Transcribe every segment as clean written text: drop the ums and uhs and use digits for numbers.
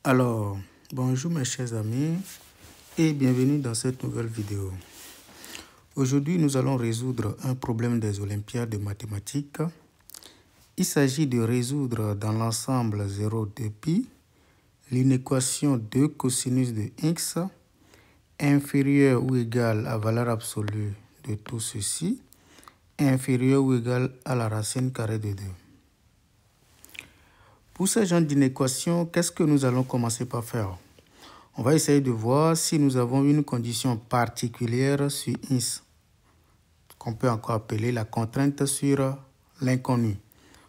Alors, bonjour mes chers amis et bienvenue dans cette nouvelle vidéo. Aujourd'hui, nous allons résoudre un problème des Olympiades de mathématiques. Il s'agit de résoudre dans l'ensemble 0 de pi l'inéquation 2 cosinus de x inférieur ou égal à valeur absolue de tout ceci inférieur ou égal à la racine carrée de 2. Pour ce genre d'inéquation, qu'est-ce que nous allons commencer par faire? On va essayer de voir si nous avons une condition particulière sur x, qu'on peut encore appeler la contrainte sur l'inconnu.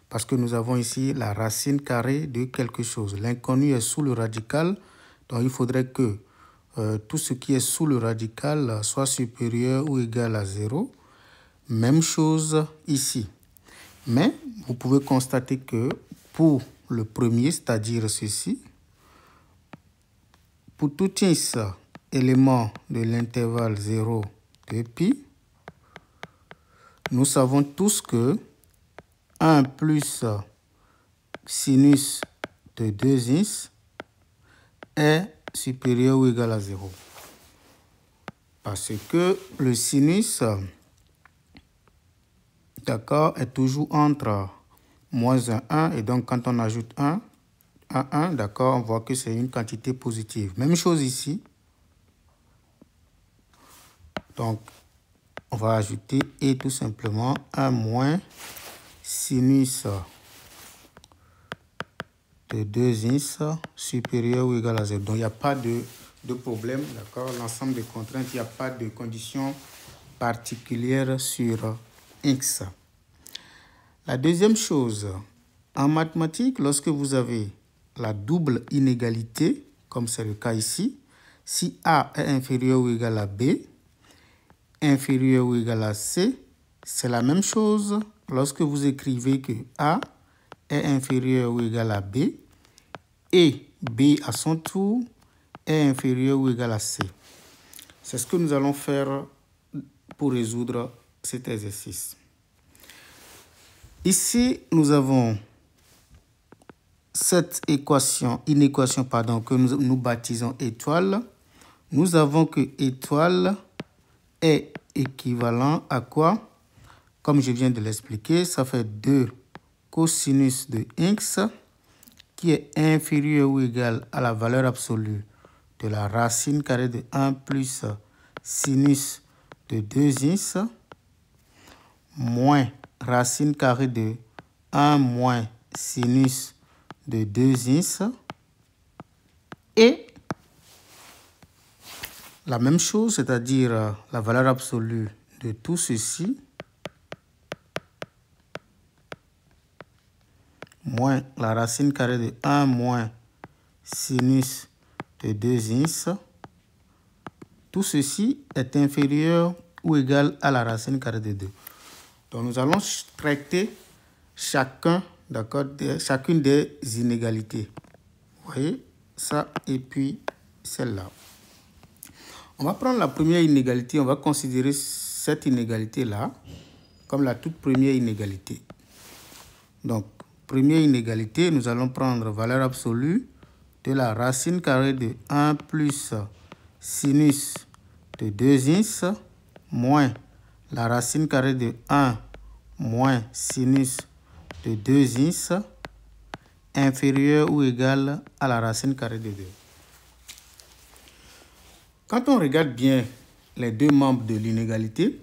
Parce que nous avons ici la racine carrée de quelque chose. L'inconnu est sous le radical, donc il faudrait que tout ce qui est sous le radical soit supérieur ou égal à 0. Même chose ici. Mais vous pouvez constater que pour le premier, c'est-à-dire ceci, pour tout x élément de l'intervalle 0 de pi, nous savons tous que 1 plus sinus de 2x est supérieur ou égal à 0. Parce que le sinus, d'accord, est toujours entre moins 1, et donc quand on ajoute 1 à 1, d'accord, on voit que c'est une quantité positive. Même chose ici. Donc, on va ajouter et tout simplement 1 moins sinus de 2x supérieur ou égal à 0. Donc, il n'y a pas de problème, d'accord. L'ensemble des contraintes, il n'y a pas de condition particulière sur x. La deuxième chose, en mathématiques, lorsque vous avez la double inégalité, comme c'est le cas ici, si A est inférieur ou égal à B, inférieur ou égal à C, c'est la même chose lorsque vous écrivez que A est inférieur ou égal à B et B à son tour est inférieur ou égal à C. C'est ce que nous allons faire pour résoudre cet exercice. Ici, nous avons cette inéquation que nous baptisons étoile. Nous avons que étoile est équivalent à quoi? Comme je viens de l'expliquer, ça fait 2 cosinus de x qui est inférieur ou égal à la valeur absolue de la racine carrée de 1 plus sinus de 2x moins racine carrée de 1 moins sinus de 2x et la même chose, c'est-à-dire la valeur absolue de tout ceci moins la racine carrée de 1 moins sinus de 2x. Tout ceci est inférieur ou égal à la racine carrée de 2. Donc nous allons traiter chacune des inégalités. Vous voyez ça et puis celle-là. On va prendre la première inégalité, on va considérer cette inégalité-là comme la toute première inégalité. Donc, première inégalité, nous allons prendre valeur absolue de la racine carrée de 1 plus sinus de 2x moins la racine carrée de 1 moins sinus de 2x inférieur ou égal à la racine carrée de 2. Quand on regarde bien les deux membres de l'inégalité,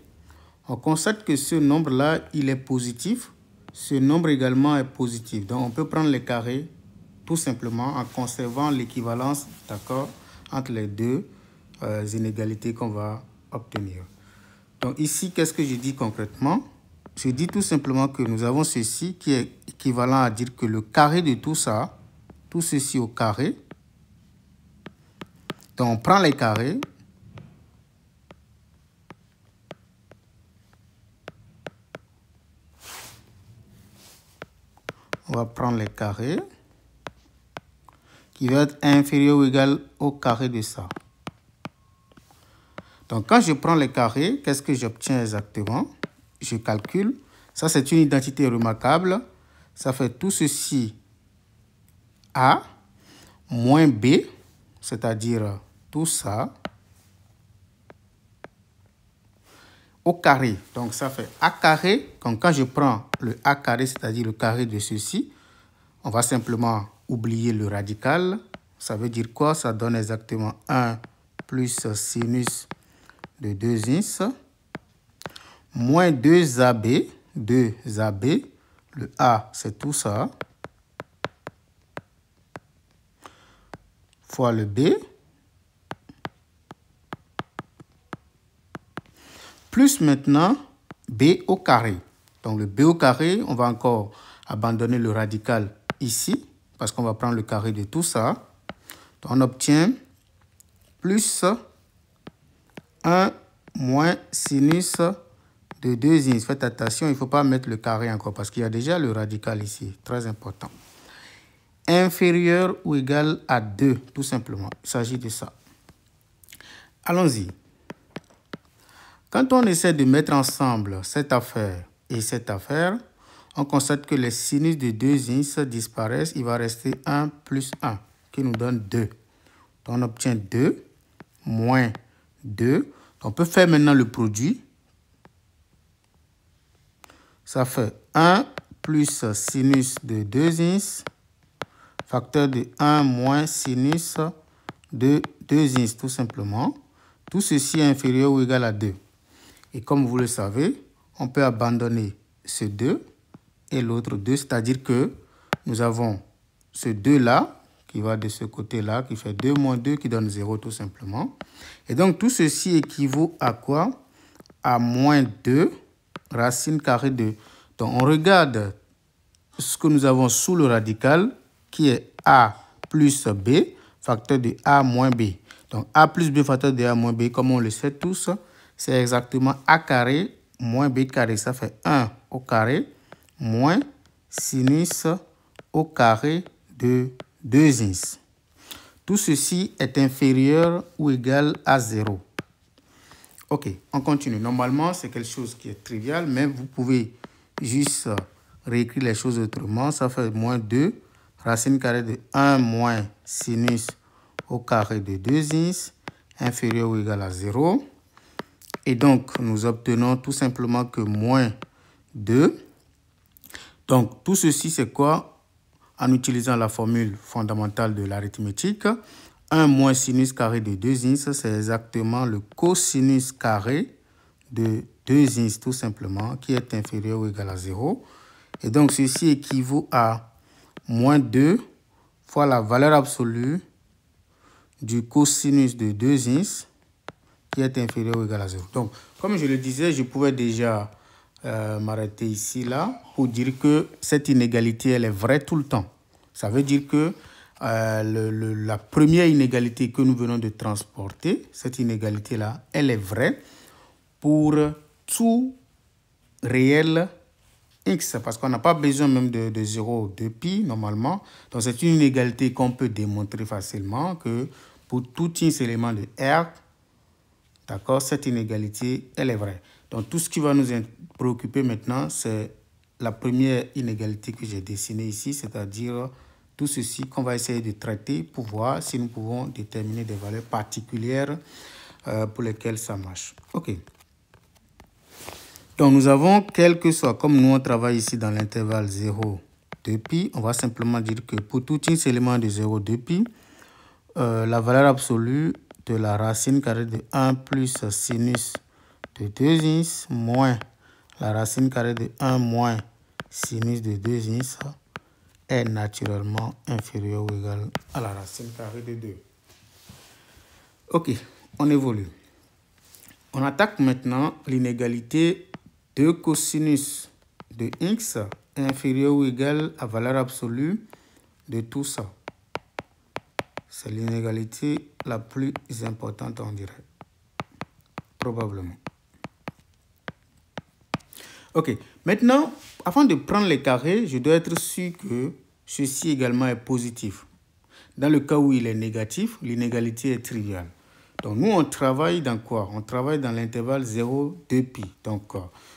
on constate que ce nombre-là, il est positif. Ce nombre également est positif. Donc, on peut prendre les carrés tout simplement en conservant l'équivalence, d'accord, entre les deux inégalités qu'on va obtenir. Donc, ici, qu'est-ce que je dis concrètement? Je dis tout simplement que nous avons ceci qui est équivalent à dire que le carré de tout ça, tout ceci au carré. Donc, on prend les carrés. On va prendre les carrés qui va être inférieur ou égal au carré de ça. Donc, quand je prends les carrés, qu'est-ce que j'obtiens exactement? Je calcule. Ça, c'est une identité remarquable. Ça fait tout ceci A moins B, c'est-à-dire tout ça, au carré. Donc, ça fait A carré. Donc, quand je prends le A carré, c'est-à-dire le carré de ceci, on va simplement oublier le radical. Ça veut dire quoi? Ça donne exactement 1 plus sinus de 2x moins 2AB. 2AB. Le A, c'est tout ça. Fois le B. Plus maintenant B au carré. Donc le B au carré, on va encore abandonner le radical ici, parce qu'on va prendre le carré de tout ça. Donc on obtient plus 1 moins sinus de 2x. Faites attention, il ne faut pas mettre le carré encore, parce qu'il y a déjà le radical ici. Très important. Inférieur ou égal à 2, tout simplement. Il s'agit de ça. Allons-y. Quand on essaie de mettre ensemble cette affaire et cette affaire, on constate que les sinus de 2x disparaissent. Il va rester 1 plus 1, qui nous donne 2. Donc, on obtient 2 moins 2. On peut faire maintenant le produit. Ça fait 1 plus sinus de 2x, facteur de 1 moins sinus de 2x, tout simplement. Tout ceci est inférieur ou égal à 2. Et comme vous le savez, on peut abandonner ce 2 et l'autre 2, c'est-à-dire que nous avons ce 2-là qui va de ce côté-là, qui fait 2 moins 2, qui donne 0 tout simplement. Et donc tout ceci équivaut à quoi? À moins 2 racine carrée de... Donc on regarde ce que nous avons sous le radical, qui est A plus B, facteur de A moins B. Donc A plus B, facteur de A moins B, comme on le sait tous, c'est exactement A carré moins B carré. Ça fait 1 au carré moins sinus au carré de 2x. Tout ceci est inférieur ou égal à 0. Ok, on continue. Normalement, c'est quelque chose qui est trivial, mais vous pouvez juste réécrire les choses autrement. Ça fait moins 2 racine carrée de 1 moins sinus au carré de 2x inférieur ou égal à 0. Et donc, nous obtenons tout simplement que moins 2. Donc, tout ceci, c'est quoi? En utilisant la formule fondamentale de l'arithmétique, 1 moins sinus carré de 2x, c'est exactement le cosinus carré de 2x, tout simplement, qui est inférieur ou égal à 0. Et donc, ceci équivaut à moins 2 fois la valeur absolue du cosinus de 2x, qui est inférieur ou égal à 0. Donc, comme je le disais, je pouvais déjà m'arrêter ici, là, pour dire que cette inégalité, elle est vraie tout le temps. Ça veut dire que la première inégalité que nous venons de transporter, cette inégalité-là, elle est vraie pour tout réel x, parce qu'on n'a pas besoin même de 0, de pi, normalement. Donc, c'est une inégalité qu'on peut démontrer facilement que pour tout x élément de R, d'accord, cette inégalité, elle est vraie. Donc, tout ce qui va nous préoccuper maintenant, c'est la première inégalité que j'ai dessinée ici, c'est-à-dire tout ceci qu'on va essayer de traiter pour voir si nous pouvons déterminer des valeurs particulières pour lesquelles ça marche. OK. Donc, nous avons, quel que soit, comme nous on travaille ici dans l'intervalle 0, 2 pi, on va simplement dire que pour tout x élément de 0, 2 pi, la valeur absolue de la racine carrée de 1 plus sinus de 2x moins la racine carrée de 1 moins sinus de 2x est naturellement inférieur ou égal à la racine carrée de 2. Ok, on évolue. On attaque maintenant l'inégalité de cosinus de x est inférieur ou égal à valeur absolue de tout ça. C'est l'inégalité la plus importante, on dirait. Probablement. Ok, maintenant, avant de prendre les carrés, je dois être sûr que ceci également est positif. Dans le cas où il est négatif, l'inégalité est triviale. Donc, nous, on travaille dans quoi? On travaille dans l'intervalle 0, 2 pi. Donc,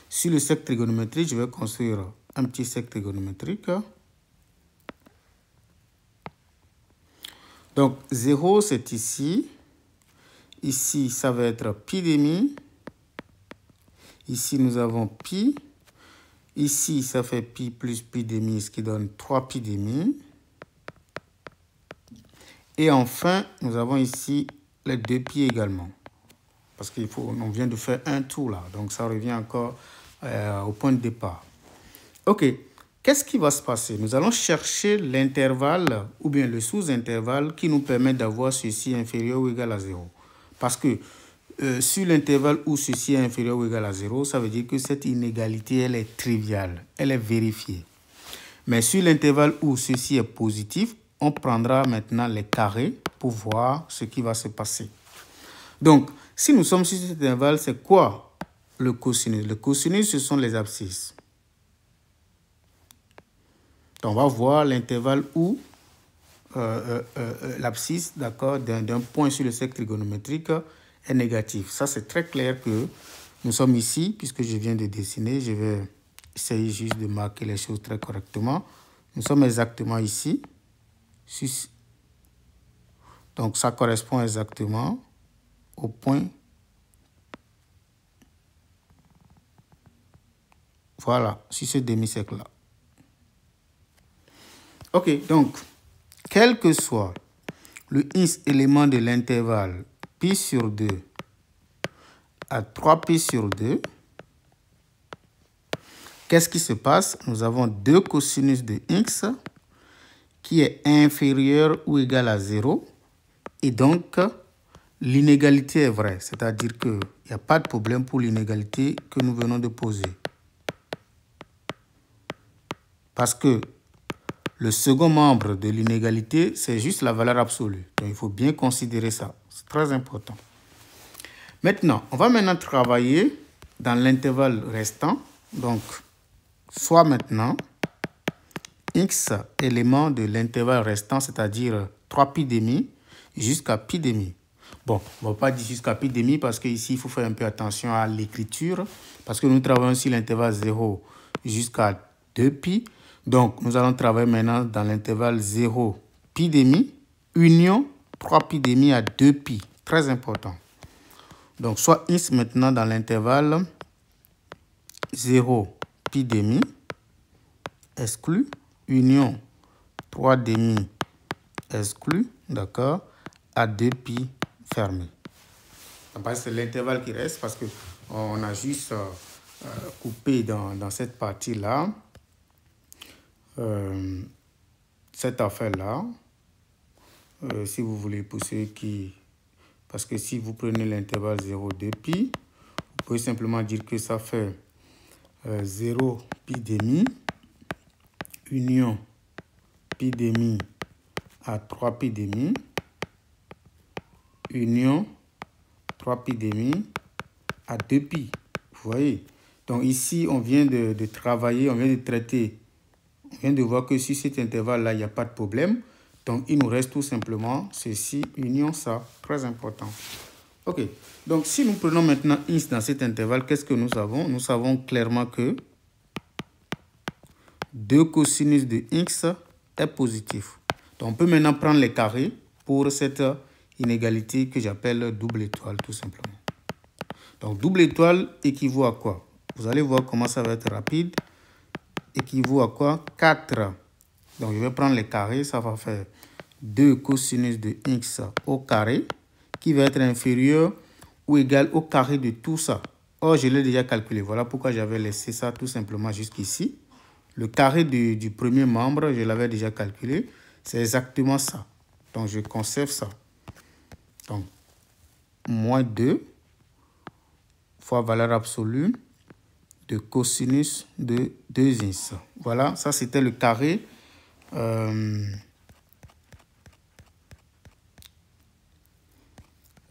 sur le cercle trigonométrique, je vais construire un petit cercle trigonométrique. Donc, 0, c'est ici. Ici, ça va être pi demi. Ici, nous avons pi. Ici, ça fait pi plus pi demi, ce qui donne 3 pi demi. Et enfin, nous avons ici les 2 pi également. Parce qu'on vient de faire un tour là. Donc, ça revient encore au point de départ. OK. Qu'est-ce qui va se passer? Nous allons chercher l'intervalle ou bien le sous-intervalle qui nous permet d'avoir ceci inférieur ou égal à 0. Parce que sur l'intervalle où ceci est inférieur ou égal à 0, ça veut dire que cette inégalité, elle est triviale, elle est vérifiée. Mais sur l'intervalle où ceci est positif, on prendra maintenant les carrés pour voir ce qui va se passer. Donc, si nous sommes sur cet intervalle, c'est quoi le cosinus? Le cosinus, ce sont les abscisses. On va voir l'intervalle où l'abscisse, d'accord, d'un point sur le cercle trigonométrique est négatif. Ça, c'est très clair que nous sommes ici, puisque je viens de dessiner. Je vais essayer juste de marquer les choses très correctement. Nous sommes exactement ici. Donc, ça correspond exactement au point. Voilà, sur ce demi-cercle-là. OK, donc, quel que soit le x élément de l'intervalle pi sur 2 à 3pi sur 2, qu'est-ce qui se passe? Nous avons 2 cosinus de x qui est inférieur ou égal à 0. Et donc, l'inégalité est vraie. C'est-à-dire qu'il n'y a pas de problème pour l'inégalité que nous venons de poser. Parce que le second membre de l'inégalité, c'est juste la valeur absolue. Donc, il faut bien considérer ça. C'est très important. Maintenant, on va maintenant travailler dans l'intervalle restant. Donc, soit maintenant x élément de l'intervalle restant, c'est-à-dire 3pi demi jusqu'à pi demi. Bon, on ne va pas dire jusqu'à pi demi parce qu'ici, il faut faire un peu attention à l'écriture. Parce que nous travaillons sur l'intervalle 0 jusqu'à 2pi. Donc, nous allons travailler maintenant dans l'intervalle 0 pi demi union 3 pi demi à 2 pi. Très important. Donc, soit x maintenant dans l'intervalle 0 pi demi exclu union 3 demi exclu, d'accord, à 2 pi fermé. C'est l'intervalle qui reste parce qu'on a juste coupé dans cette partie-là. Cette affaire-là, si vous voulez, pour ceux qui... Parce que si vous prenez l'intervalle 0,2 pi, vous pouvez simplement dire que ça fait 0 pi demi union pi demi à 3 pi demi union 3 pi demi à 2 pi. Vous voyez? Donc ici, on vient de travailler, on vient de traiter. On vient de voir que sur cet intervalle-là, il n'y a pas de problème. Donc, il nous reste tout simplement ceci, union ça. Très important. OK. Donc, si nous prenons maintenant x dans cet intervalle, qu'est-ce que nous avons? Nous savons clairement que 2 cosinus de x est positif. Donc, on peut maintenant prendre les carrés pour cette inégalité que j'appelle double étoile, tout simplement. Donc, double étoile équivaut à quoi? Vous allez voir comment ça va être rapide. Équivaut à quoi? 4. Donc, je vais prendre les carrés. Ça va faire 2 cosinus de x au carré qui va être inférieur ou égal au carré de tout ça. Or, je l'ai déjà calculé. Voilà pourquoi j'avais laissé ça tout simplement jusqu'ici. Le carré du premier membre, je l'avais déjà calculé. C'est exactement ça. Donc, je conserve ça. Donc, moins 2 fois valeur absolue de cosinus de 2x. Voilà, ça c'était le carré.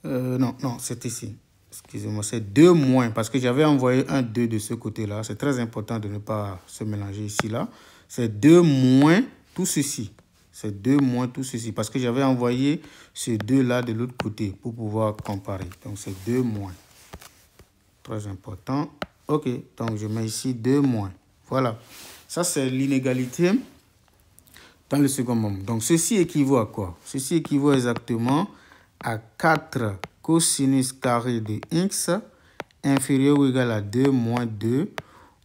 Non, c'est ici. Excusez-moi, c'est 2 moins, parce que j'avais envoyé un 2 de ce côté-là. C'est très important de ne pas se mélanger ici, là. C'est 2 moins tout ceci. C'est 2 moins tout ceci, parce que j'avais envoyé ce 2-là de l'autre côté pour pouvoir comparer. Donc, c'est 2 moins. Très important. OK, donc je mets ici 2 moins. Voilà. Ça, c'est l'inégalité dans le second membre. Donc, ceci équivaut à quoi? Ceci équivaut exactement à 4 cosinus carré de x inférieur ou égal à 2 moins 2,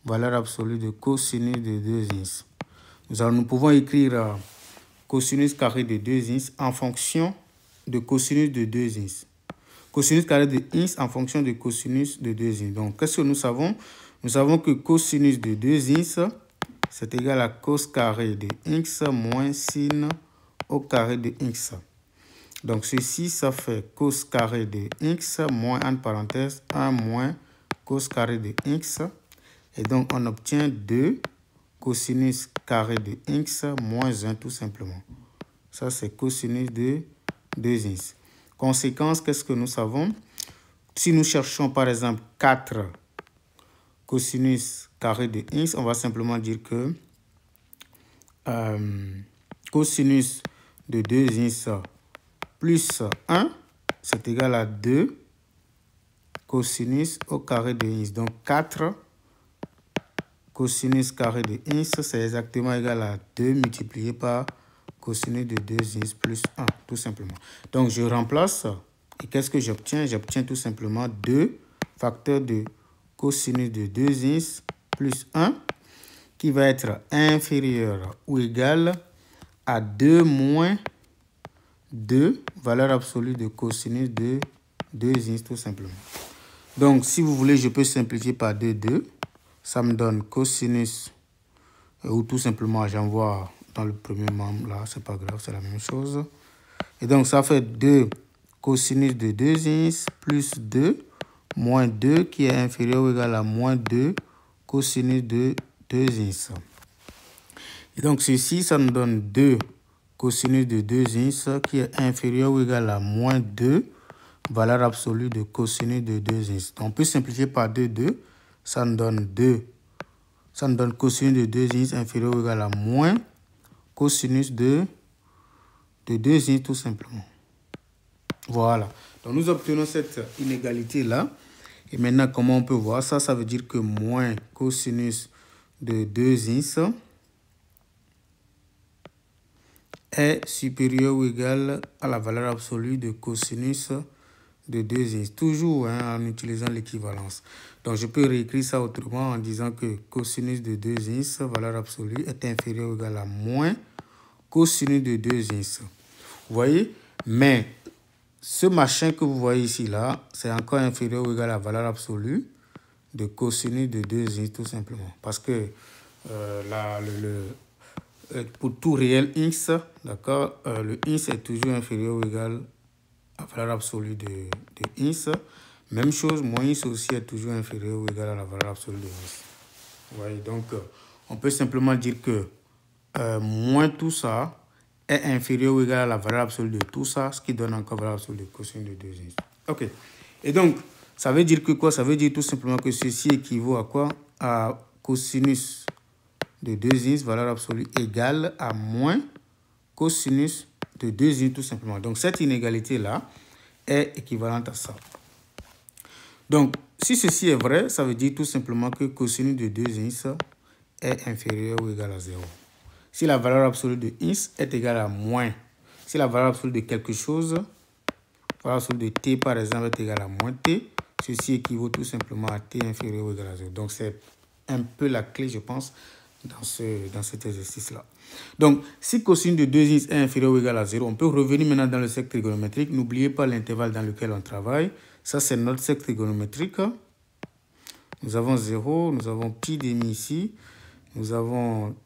valeur absolue de cosinus de 2x. Nous pouvons écrire cosinus carré de 2x en fonction de cosinus de 2x. Cosinus carré de x en fonction de cosinus de 2x. Donc, qu'est-ce que nous savons? Nous savons que cosinus de 2x, c'est égal à cos carré de x moins sin au carré de x. Donc, ceci, ça fait cos carré de x moins, entre parenthèses, 1 moins cos carré de x. Et donc, on obtient 2 cosinus carré de x moins 1, tout simplement. Ça, c'est cosinus de 2x. Conséquence, qu'est-ce que nous savons? Si nous cherchons, par exemple, 4 cosinus carré de x, on va simplement dire que cosinus de 2x plus 1, c'est égal à 2 cosinus au carré de x. Donc, 4 cosinus carré de x, c'est exactement égal à 2 multiplié par cosinus de 2x plus 1, tout simplement. Donc, je remplace. Et qu'est-ce que j'obtiens? J'obtiens tout simplement 2 facteurs de cosinus de 2x plus 1 qui va être inférieur ou égal à 2 moins 2, valeur absolue de cosinus de 2x tout simplement. Donc, si vous voulez, je peux simplifier par 2. Ça me donne cosinus, ou tout simplement, j'envoie dans le premier membre, là, c'est pas grave, c'est la même chose. Et donc, ça fait 2 cosinus de 2x plus 2 moins 2 qui est inférieur ou égal à moins 2 cosinus de 2x. Et donc, ceci, ça nous donne 2 cosinus de 2x qui est inférieur ou égal à moins 2, valeur absolue de cosinus de 2x. Donc, on peut simplifier par 2. Ça nous donne 2. Ça nous donne cosinus de 2x inférieur ou égal à moins cosinus de 2x tout simplement. Voilà. Donc, nous obtenons cette inégalité-là. Et maintenant, comment on peut voir ça? Ça veut dire que moins cosinus de 2x est supérieur ou égal à la valeur absolue de cosinus de 2x. Toujours en utilisant l'équivalence. Donc, je peux réécrire ça autrement en disant que cosinus de 2x, valeur absolue, est inférieur ou égal à moins cosinus de 2x. Vous voyez? Mais ce machin que vous voyez ici, là, c'est encore inférieur ou égal à la valeur absolue de cosinus de 2x, tout simplement. Parce que pour tout réel x, d'accord, le x est toujours inférieur ou égal à la valeur absolue de x. Même chose, moins x aussi est toujours inférieur ou égal à la valeur absolue de x. Vous voyez, donc, on peut simplement dire que moins tout ça est inférieur ou égal à la valeur absolue de tout ça, ce qui donne encore la valeur absolue de cosinus de 2x. OK. Et donc, ça veut dire que quoi? Ça veut dire tout simplement que ceci équivaut à quoi? À cosinus de 2x, valeur absolue égale à moins cosinus de 2x tout simplement. Donc, cette inégalité-là est équivalente à ça. Donc, si ceci est vrai, ça veut dire tout simplement que cosinus de 2x est inférieur ou égal à 0. Si la valeur absolue de x est égale à moins, si la valeur absolue de quelque chose, la valeur absolue de t par exemple est égale à moins t, ceci équivaut tout simplement à t inférieur ou égal à 0. Donc, c'est un peu la clé, je pense, dans cet exercice-là. Donc, si cosinus de 2x est inférieur ou égal à 0, on peut revenir maintenant dans le cercle trigonométrique. N'oubliez pas l'intervalle dans lequel on travaille. Ça, c'est notre cercle trigonométrique. Nous avons 0, nous avons pi demi ici, nous avons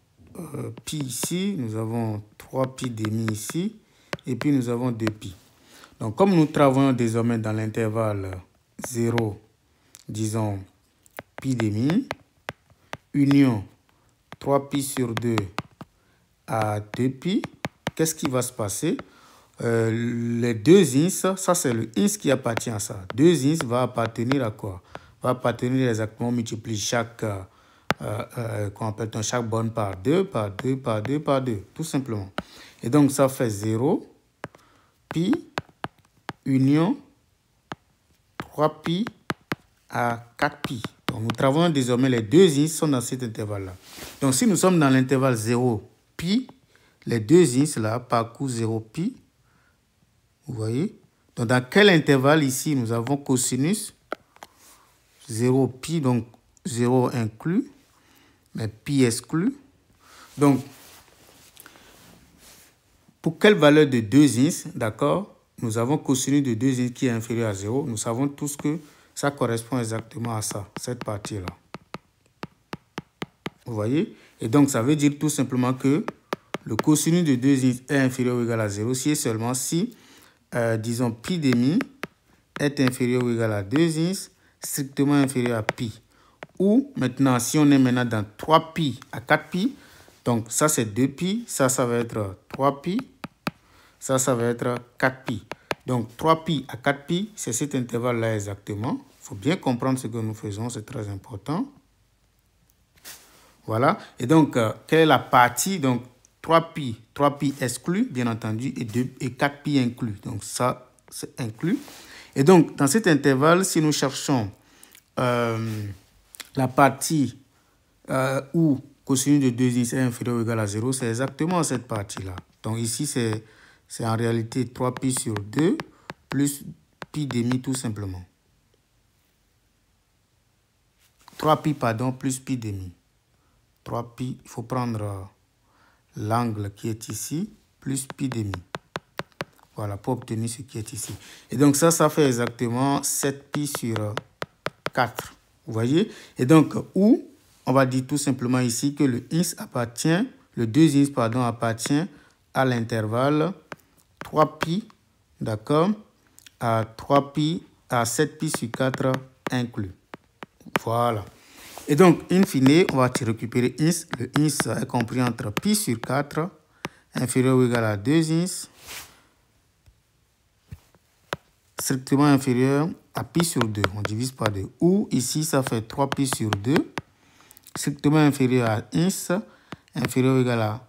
pi ici, nous avons 3 pi demi ici, et puis nous avons 2 pi. Donc, comme nous travaillons désormais dans l'intervalle 0, disons pi demi, union 3 pi sur 2 à 2 pi, qu'est-ce qui va se passer? Les 2 ins, ça c'est le ins qui appartient à ça. 2 ins va appartenir à quoi? Va appartenir exactement, on multiplie chaque, chaque borne par 2, par 2, par 2, par 2, tout simplement. Et donc ça fait 0, pi, union, 3 pi à 4 pi. Donc, nous travaillons désormais, les 2 ins sont dans cet intervalle-là. Donc, si nous sommes dans l'intervalle 0, pi, les deux ins là parcourent 0 pi. Vous voyez? Donc, dans quel intervalle ici, nous avons cosinus 0 pi, donc 0 inclus, mais pi exclu. Donc, pour quelle valeur de 2 ins, d'accord, nous avons cosinus de 2 ins qui est inférieur à 0. Nous savons tous que ça correspond exactement à ça, cette partie-là. Vous voyez? Et donc, ça veut dire tout simplement que le cosinus de 2 ins est inférieur ou égal à 0 si et seulement si, disons, pi demi est inférieur ou égal à 2 ins, strictement inférieur à pi. Ou maintenant, si on est maintenant dans 3 pi à 4 pi, donc ça c'est 2 pi, ça va être 3 pi, ça va être 4 pi. Donc 3 pi à 4 pi, c'est cet intervalle-là exactement. Il faut bien comprendre ce que nous faisons, c'est très important. Voilà. Et donc, quelle est la partie? Donc 3 pi exclu, bien entendu, et 4 pi inclus. Donc ça, c'est inclus. Et donc, dans cet intervalle, si nous cherchons la partie où cosinus de 2 ins est inférieur ou égal à 0, c'est exactement cette partie-là. Donc ici, c'est en réalité 3 pi sur 2 plus pi demi tout simplement. 3 pi, pardon, plus pi demi. 3 pi, il faut prendre l'angle qui est ici, plus pi demi. Voilà, pour obtenir ce qui est ici. Et donc ça fait exactement 7 pi sur 4. Vous voyez? Et donc, où on va dire tout simplement ici que le 2 ins, pardon, appartient à l'intervalle 3 pi, d'accord, à 3 pi, à 7 pi sur 4 inclus. Voilà. Et donc, in fine, on va récupérer ins. Le ins est compris entre pi sur 4, inférieur ou égal à 2 ins, strictement inférieur à pi sur 2. On divise par 2. Ou ici, ça fait 3 pi sur 2, strictement inférieur à ins, inférieur ou égal à,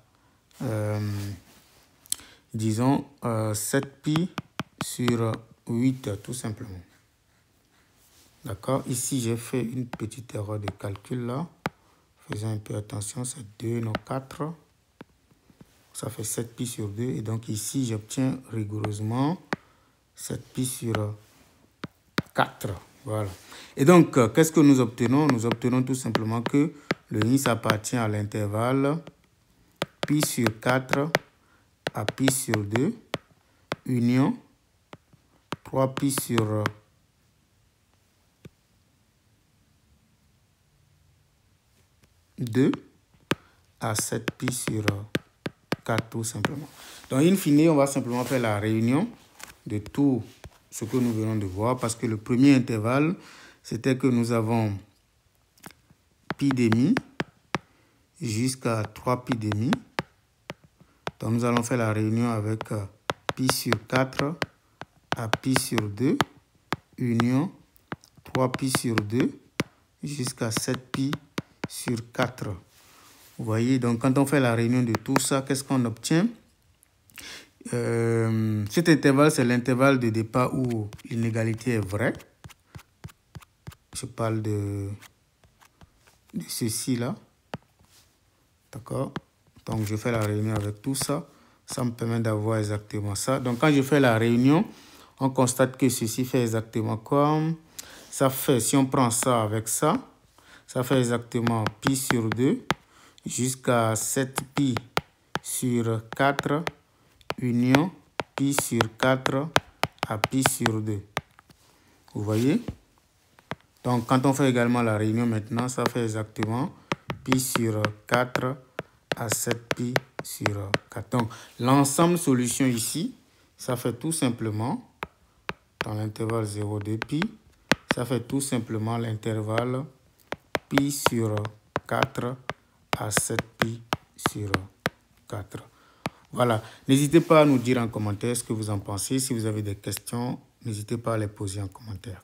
disons, 7 pi sur 8, tout simplement. D'accord? Ici, j'ai fait une petite erreur de calcul là. Faisons un peu attention, c'est 2, non 4. Ça fait 7 pi sur 2. Et donc ici, j'obtiens rigoureusement 7 pi sur 4. Voilà. Et donc, qu'est-ce que nous obtenons? Nous obtenons tout simplement que le ins appartient à l'intervalle pi sur 4 à pi sur 2, union 3 pi sur 2 à 7 pi sur 4 tout simplement. Donc, in fine, on va simplement faire la réunion de tout ce que nous venons de voir parce que le premier intervalle, c'était que nous avons pi demi jusqu'à 3 pi demi. Donc, nous allons faire la réunion avec pi sur 4 à pi sur 2, union 3 pi sur 2 jusqu'à 7 pi sur 4. Vous voyez, donc quand on fait la réunion de tout ça, qu'est-ce qu'on obtient? Cet intervalle, c'est l'intervalle de départ où l'inégalité est vraie. Je parle de ceci là. D'accord? Donc, je fais la réunion avec tout ça. Ça me permet d'avoir exactement ça. Donc, quand je fais la réunion, on constate que ceci fait exactement comme ça fait. Si on prend ça avec ça, ça fait exactement pi sur 2 jusqu'à 7 pi sur 4 union pi sur 4 à pi sur 2. Vous voyez? Donc, quand on fait également la réunion maintenant, ça fait exactement pi sur 4 à 7 pi sur 4. Donc, l'ensemble solution ici, ça fait tout simplement, dans l'intervalle 0,2 pi, ça fait tout simplement l'intervalle pi sur 4 à 7 pi sur 4. Voilà. N'hésitez pas à nous dire en commentaire ce que vous en pensez. Si vous avez des questions, n'hésitez pas à les poser en commentaire.